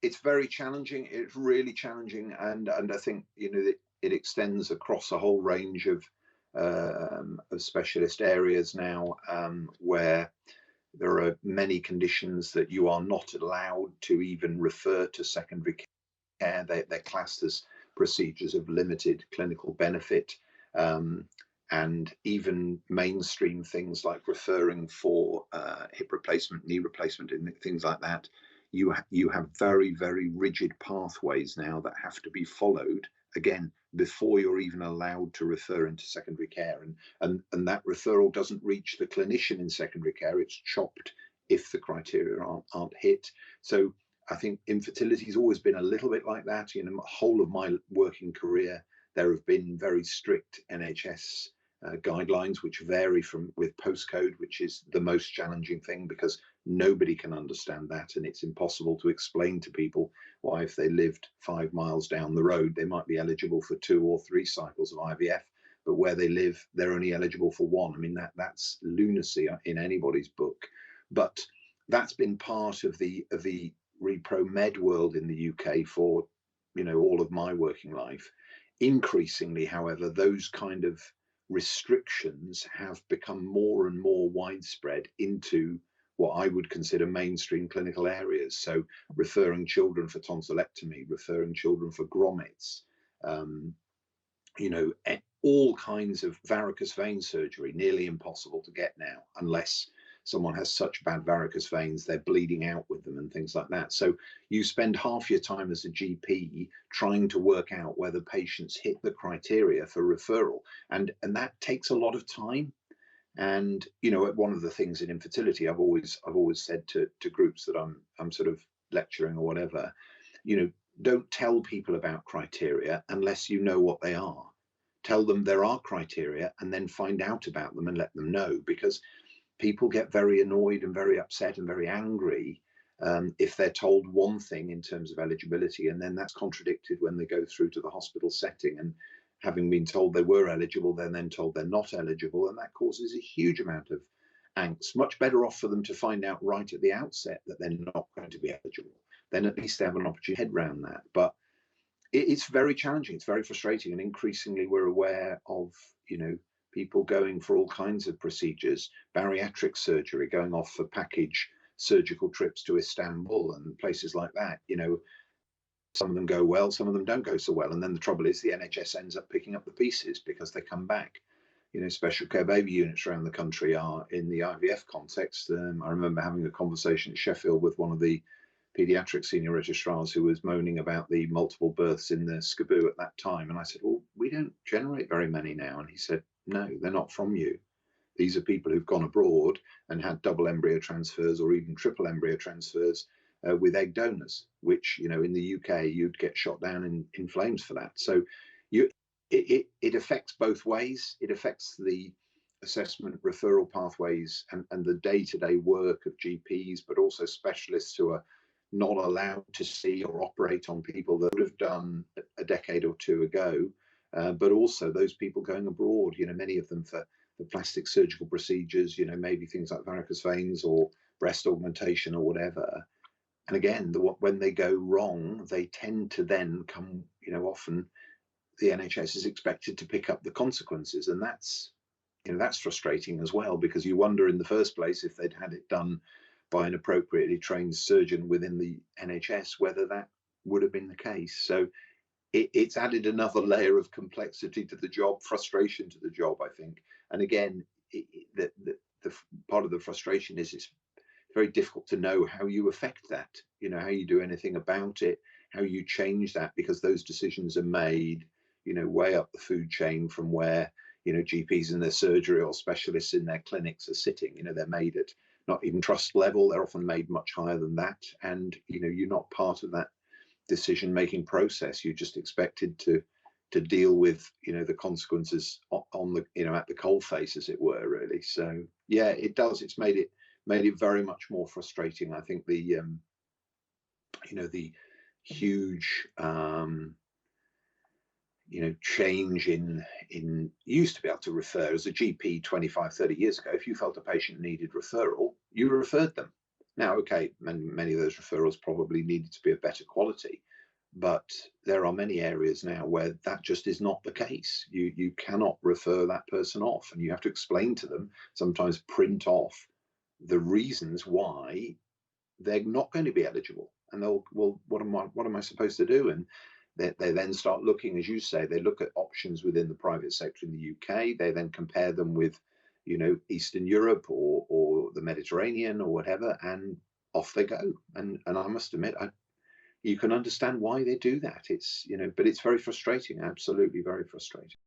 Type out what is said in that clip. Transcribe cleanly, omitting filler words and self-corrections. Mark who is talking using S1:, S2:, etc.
S1: it's very challenging. It's really challenging, and I think it extends across a whole range of specialist areas now, where there are many conditions that you are not allowed to even refer to secondary care. They're classed as procedures of limited clinical benefit, and even mainstream things like referring for hip replacement, knee replacement, and things like that. You have very, very rigid pathways now that have to be followed, again, before you're even allowed to refer into secondary care. And that referral doesn't reach the clinician in secondary care. It's chopped if the criteria aren't hit. So I think infertility has always been a little bit like that. The whole of my working career, there have been very strict NHS guidelines, which vary with postcode, which is the most challenging thing, because nobody can understand that, and it's impossible to explain to people why, if they lived 5 miles down the road, they might be eligible for 2 or 3 cycles of IVF, but where they live, they're only eligible for 1. I mean, that's lunacy in anybody's book. But that's been part of the repro med world in the UK for all of my working life. Increasingly, however, those kind of restrictions have become more and more widespread into what I would consider mainstream clinical areas. So referring children for tonsillectomy, referring children for grommets, all kinds of varicose vein surgery, nearly impossible to get now, unless someone has such bad varicose veins, they're bleeding out with them and things like that. So you spend half your time as a GP trying to work out whether patients hit the criteria for referral. And that takes a lot of time. And, one of the things in infertility, I've always said to groups that I'm sort of lecturing or whatever, don't tell people about criteria unless you know what they are. Tell them there are criteria and then find out about them and let them know, because people get very annoyed and very upset and very angry if they're told one thing in terms of eligibility, and then that's contradicted when they go through to the hospital setting, and having been told they were eligible, they're then told they're not eligible, and that causes a huge amount of angst. Much better off for them to find out right at the outset that they're not going to be eligible. Then at least they have an opportunity to head round that. But it's very challenging. It's very frustrating, and increasingly we're aware of people going for all kinds of procedures, bariatric surgery, going off for package surgical trips to Istanbul and places like that. Some of them go well, some of them don't go so well. And then the trouble is the NHS ends up picking up the pieces because they come back. Special care baby units around the country are in the IVF context. I remember having a conversation at Sheffield with one of the paediatric senior registrars who was moaning about the multiple births in the SCBU at that time. And I said, well, we don't generate very many now. And he said, no, they're not from you. These are people who've gone abroad and had double embryo transfers or even triple embryo transfers with egg donors, which, in the UK, you'd get shot down in flames for that. So it affects both ways. It affects the assessment referral pathways and the day-to-day work of GPs, but also specialists who are not allowed to see or operate on people that would have done a decade or two ago, but also those people going abroad, many of them for plastic surgical procedures, maybe things like varicose veins or breast augmentation or whatever. And again, when they go wrong, they tend to then come, often the NHS is expected to pick up the consequences. And that's frustrating as well, because you wonder in the first place, if they'd had it done by an appropriately trained surgeon within the NHS, whether that would have been the case. So it's added another layer of complexity to the job, frustration to the job, I think. And again, the part of the frustration is it's very difficult to know how you affect that, how you do anything about it, how you change that, because those decisions are made, way up the food chain from where, GPs in their surgery or specialists in their clinics are sitting. They're made at not even trust level. They're often made much higher than that. And, you're not part of that decision-making process. You're just expected to deal with, the consequences on the, at the coalface, as it were, really. So, yeah, it does. It's made it very much more frustrating. I think the huge change in you used to be able to refer as a GP 25, 30 years ago. If you felt a patient needed referral, you referred them. Now, okay, many of those referrals probably needed to be of better quality, but there are many areas now where that just is not the case. You cannot refer that person off, and you have to explain to them, sometimes print off the reasons why they're not going to be eligible. And they'll, well, what am I supposed to do? And they then start looking, as you say, they look at options within the private sector in the UK. They then compare them with, Eastern Europe or the Mediterranean or whatever, and off they go. And I must admit, you can understand why they do that. It's, but it's very frustrating, absolutely very frustrating.